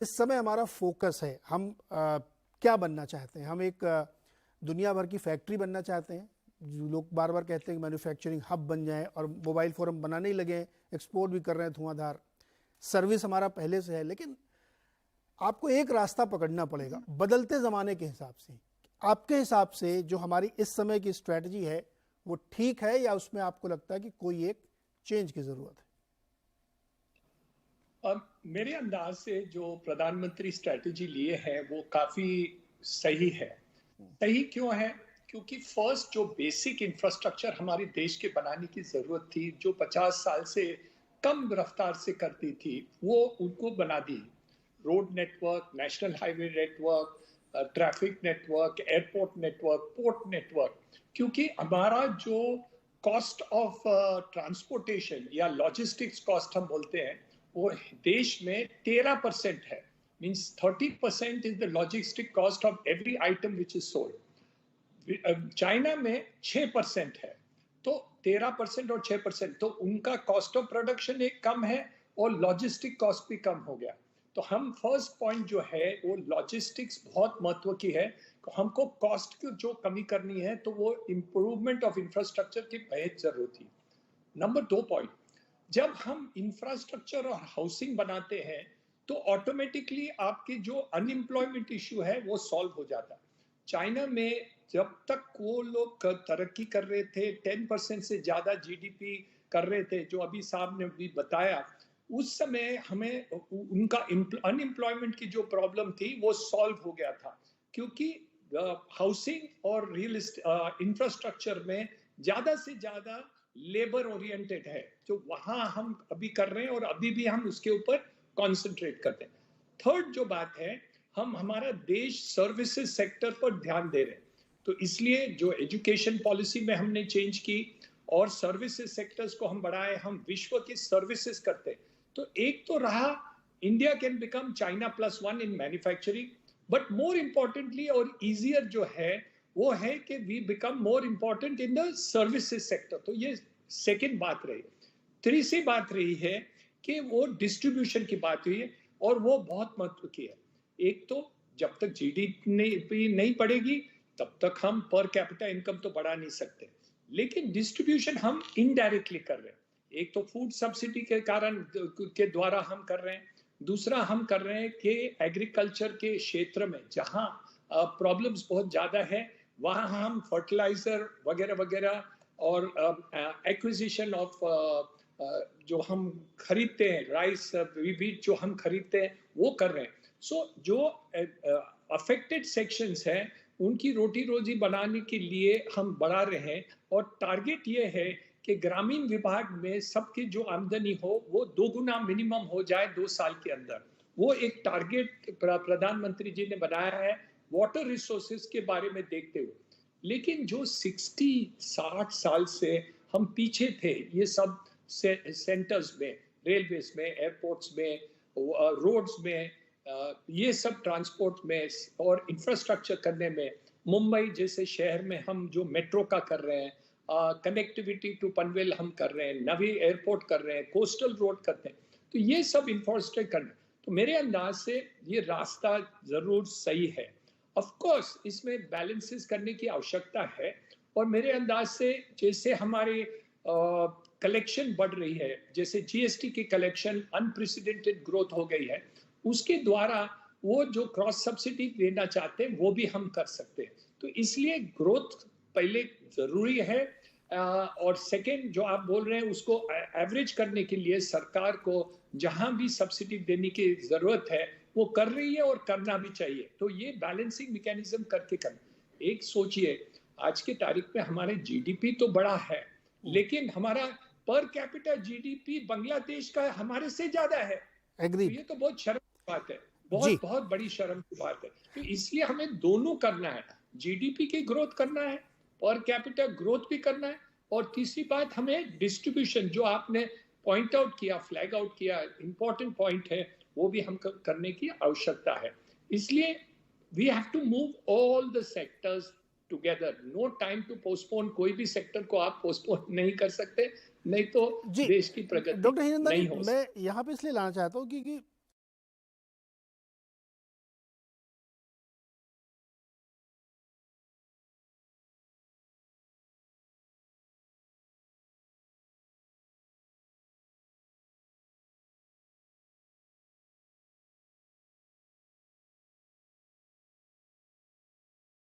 इस समय हमारा फोकस है, हम क्या बनना चाहते हैं? हम एक दुनिया भर की फैक्ट्री बनना चाहते हैं। जो लोग बार बार कहते हैं कि मैन्युफैक्चरिंग हब बन जाए, और मोबाइल फोन हम बनाने ही लगे हैं, एक्सपोर्ट भी कर रहे हैं धुआंधार। सर्विस हमारा पहले से है, लेकिन आपको एक रास्ता पकड़ना पड़ेगा बदलते ज़माने के हिसाब से। आपके हिसाब से जो हमारी इस समय की स्ट्रैटेजी है वो ठीक है, या उसमें आपको लगता है कि कोई एक चेंज की ज़रूरत है? अब मेरे अंदाज से जो प्रधानमंत्री स्ट्रेटजी लिए है वो काफी सही है। सही क्यों है? क्योंकि फर्स्ट जो बेसिक इंफ्रास्ट्रक्चर हमारे देश के बनाने की जरूरत थी, जो 50 साल से कम रफ्तार से करती थी, वो उनको बना दी। Road network, national highway network, traffic network, airport network, port network. क्योंकि हमारा जो कॉस्ट ऑफ ट्रांसपोर्टेशन या लॉजिस्टिक्स कॉस्ट हम बोलते हैं, वो देश में 13% है। Means 30% is the logistic cost of every item which is sold. China में 6% है। तो 13% और 6%, तो उनका कॉस्ट ऑफ प्रोडक्शन एक कम है और लॉजिस्टिक कॉस्ट भी कम हो गया। तो हम फर्स्ट पॉइंट जो है वो लॉजिस्टिक्स बहुत महत्व की है। तो हमको कॉस्ट की जो कमी करनी है तो वो इंप्रूवमेंट ऑफ इंफ्रास्ट्रक्चर की बेहद जरूरत थी। नंबर 2 पॉइंट, जब हम इंफ्रास्ट्रक्चर और हाउसिंग बनाते हैं तो ऑटोमेटिकली आपकी जो अनएम्प्लॉयमेंट इश्यू है वो सॉल्व हो जाता है। चाइना में जब तक वो लोग तरक्की कर रहे थे, 10% से ज्यादा जीडीपी कर रहे थे, जो अभी साहब ने भी बताया, उस समय हमें उनका अनएम्प्लॉयमेंट की जो प्रॉब्लम थी वो सॉल्व हो गया था। क्योंकि हाउसिंग और रियल इंफ्रास्ट्रक्चर में ज्यादा से ज्यादा लेबर ओरिएंटेड है, जो वहां हम अभी कर रहे हैं और अभी भी हम उसके ऊपर कॉन्सेंट्रेट करते हैं। थर्ड जो बात है, हम हमारा देश सर्विसेज सेक्टर पर ध्यान दे रहे हैं। तो इसलिए जो एजुकेशन पॉलिसी में हमने चेंज की और सर्विसेज सेक्टर्स को हम बढ़ाए, हम विश्व की सर्विसेज करते हैं। तो एक तो रहा, India can become China +1 in manufacturing, but more importantly और इजियर जो है वो है कि we become more important in the services sector. तो ये सेकेंड बात रही। तीसरी बात रही है कि वो डिस्ट्रीब्यूशन की बात हुई है, और वो बहुत महत्व की है। एक तो जब तक जीडीपी नहीं बढ़ेगी तब तक हम पर कैपिटा इनकम तो बढ़ा नहीं सकते, लेकिन डिस्ट्रीब्यूशन हम इनडायरेक्टली कर रहे हैं। एक तो फूड सब्सिडी के कारण के द्वारा हम कर रहे हैं, दूसरा हम कर रहे हैं कि एग्रीकल्चर के क्षेत्र में जहां प्रॉब्लम्स बहुत ज्यादा है वहां हम फर्टिलाइजर वगैरह वगैरह और एक्विजिशन ऑफ जो हम खरीदते हैं, राइस बीज जो हम खरीदते हैं वो कर रहे हैं। सो जो अफेक्टेड सेक्शंस हैं उनकी रोटी रोजी बनाने के लिए हम बढ़ा रहे हैं, और टारगेट ये है कि ग्रामीण विभाग में सबकी जो आमदनी हो वो 2 गुना मिनिमम हो जाए 2 साल के अंदर। वो एक टारगेट प्रधानमंत्री जी ने बनाया है वाटर रिसोर्सेज के बारे में देखते हुए। लेकिन जो 60-60 साल से हम पीछे थे ये सब सेंटर्स में, रेलवेज में, एयरपोर्ट्स में, रोड्स में, ये सब ट्रांसपोर्ट में और इंफ्रास्ट्रक्चर करने में, मुंबई जैसे शहर में हम जो मेट्रो का कर रहे हैं, कनेक्टिविटी टू पनवेल हम कर रहे हैं, नवी एयरपोर्ट कर रहे हैं, कोस्टल रोड करते हैं, तो ये सब इंफ्रास्ट्रक्चर करना। तो मेरे अंदाज से ये रास्ता जरूर सही है। ऑफ कोर्स इसमें बैलेंसेस करने की आवश्यकता है, और मेरे अंदाज से जैसे हमारे कलेक्शन बढ़ रही है, जैसे जीएसटी की कलेक्शन अनप्रेसिडेंटेड ग्रोथ हो गई है, उसके द्वारा वो जो क्रॉस सब्सिडी देना चाहते हैं वो भी हम कर सकते हैं। तो इसलिए ग्रोथ पहले जरूरी है, और सेकेंड जो आप बोल रहे हैं उसको एवरेज करने के लिए सरकार को जहां भी सब्सिडी देने की जरूरत है वो कर रही है और करना भी चाहिए। तो ये बैलेंसिंग मैकेनिज्म करके करना। एक सोचिए, आज की तारीख में हमारे जीडीपी तो बड़ा है, लेकिन हमारा पर कैपिटा जीडीपी बांग्लादेश का हमारे से ज्यादा है। तो एग्रीड ये तो बहुत शर्म की बात है, जी। बहुत बहुत बड़ी शर्म की बात है। तो इसलिए हमें दोनों करना है, जीडीपी की ग्रोथ करना है, पर कैपिटा ग्रोथ भी करना है, और तीसरी बात हमें डिस्ट्रीब्यूशन जो आपने पॉइंट आउट किया, फ्लैग आउट किया, इंपॉर्टेंट पॉइंट है, वो भी हम करने की आवश्यकता है। इसलिए we have to move all the sectors together, no time to postpone. कोई भी सेक्टर को आप पोस्टपोन नहीं कर सकते, नहीं तो जी देश की प्रगति डॉक्टर हिरेंद्र जी, नहीं हो सकती। मैं यहाँ पे इसलिए लाना चाहता हूँ कि